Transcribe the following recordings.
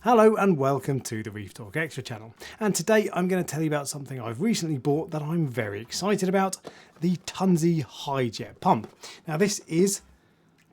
Hello and welcome to the Reef Talk Extra channel, and today I'm going to tell you about something I've recently bought that I'm very excited about, the Tunze High Jet pump. Now this is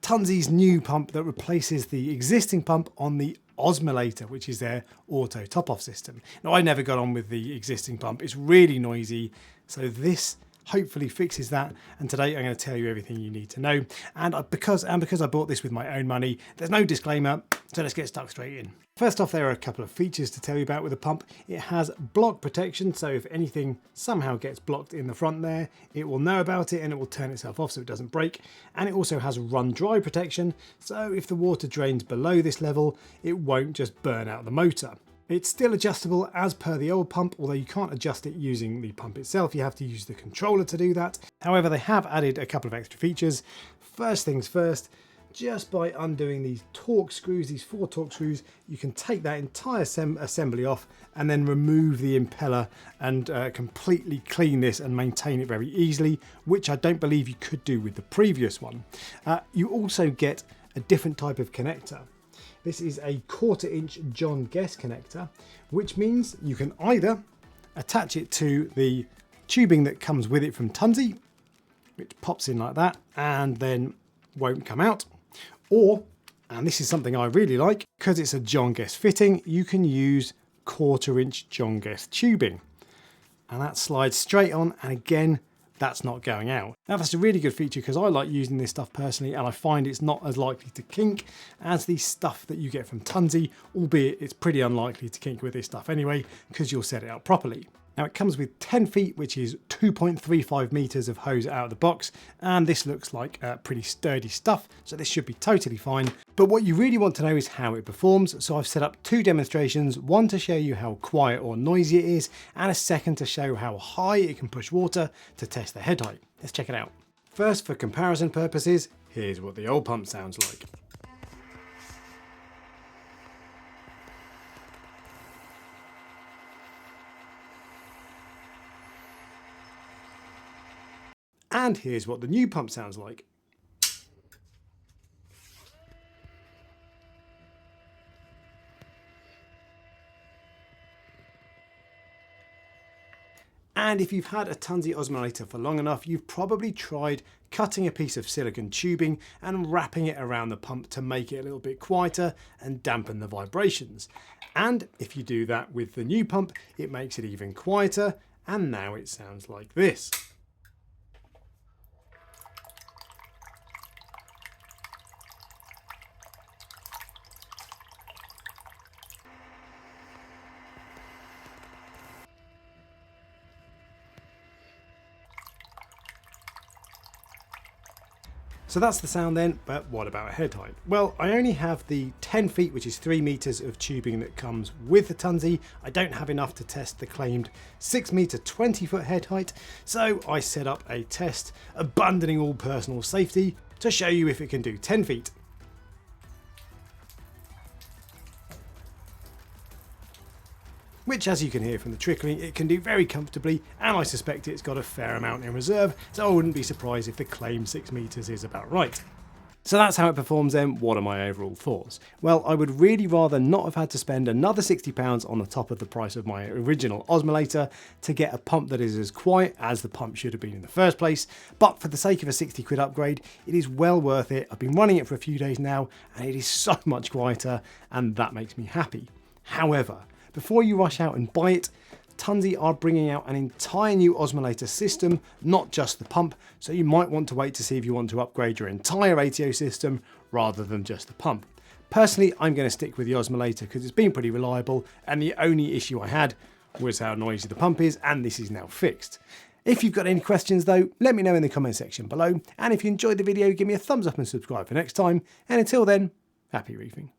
Tunze's new pump that replaces the existing pump on the Osmolator, which is their auto top-off system. Now I never got on with the existing pump, it's really noisy, so this hopefully fixes that, and today I'm going to tell you everything you need to know. And because I bought this with my own money, there's no disclaimer, so let's get stuck straight in. First off, there are a couple of features to tell you about with the pump. It has block protection, so if anything somehow gets blocked in the front there, it will know about it and it will turn itself off so it doesn't break. And it also has run dry protection, so if the water drains below this level, it won't just burn out the motor. It's still adjustable as per the old pump, although you can't adjust it using the pump itself, you have to use the controller to do that. However, they have added a couple of extra features. First things first, just by undoing these torque screws, these 4 torque screws, you can take that entire assembly off and then remove the impeller and completely clean this and maintain it very easily, which I don't believe you could do with the previous one. You also get a different type of connector. This is a 1/4 inch John Guest connector, which means you can either attach it to the tubing that comes with it from Tunze, which pops in like that and then won't come out, or, and this is something I really like, because it's a John Guest fitting, you can use 1/4 inch John Guest tubing, and that slides straight on, and again, that's not going out. Now that's a really good feature because I like using this stuff personally, and I find it's not as likely to kink as the stuff that you get from Tunze, albeit it's pretty unlikely to kink with this stuff anyway because you'll set it up properly. Now it comes with 10 feet, which is 2.35 meters of hose out of the box, and this looks like pretty sturdy stuff, so this should be totally fine. But what you really want to know is how it performs, so I've set up 2 demonstrations, one to show you how quiet or noisy it is, and a second to show how high it can push water to test the head height. Let's check it out. First, for comparison purposes, here's what the old pump sounds like. And here's what the new pump sounds like. And if you've had a Tunze Osmolator for long enough, you've probably tried cutting a piece of silicone tubing and wrapping it around the pump to make it a little bit quieter and dampen the vibrations. And if you do that with the new pump, it makes it even quieter, and now it sounds like this. So that's the sound then, but what about head height? Well, I only have the 10 feet, which is 3 meters of tubing that comes with the Tunze. I don't have enough to test the claimed 6 meter 20 foot head height, so I set up a test, abandoning all personal safety, to show you if it can do 10 feet. Which, as you can hear from the trickling, it can do very comfortably, and I suspect it's got a fair amount in reserve, so I wouldn't be surprised if the claimed 6 meters is about right. So that's how it performs then. What are my overall thoughts? Well, I would really rather not have had to spend another £60 on the top of the price of my original Osmolator to get a pump that is as quiet as the pump should have been in the first place, but for the sake of a 60 quid upgrade, it is well worth it. I've been running it for a few days now, and it is so much quieter, and that makes me happy. However, before you rush out and buy it, Tunze are bringing out an entire new Osmolator system, not just the pump, so you might want to wait to see if you want to upgrade your entire ATO system rather than just the pump. Personally, I'm going to stick with the Osmolator because it's been pretty reliable, and the only issue I had was how noisy the pump is, and this is now fixed. If you've got any questions though, let me know in the comment section below, and if you enjoyed the video, give me a thumbs up and subscribe for next time, and until then, happy reefing.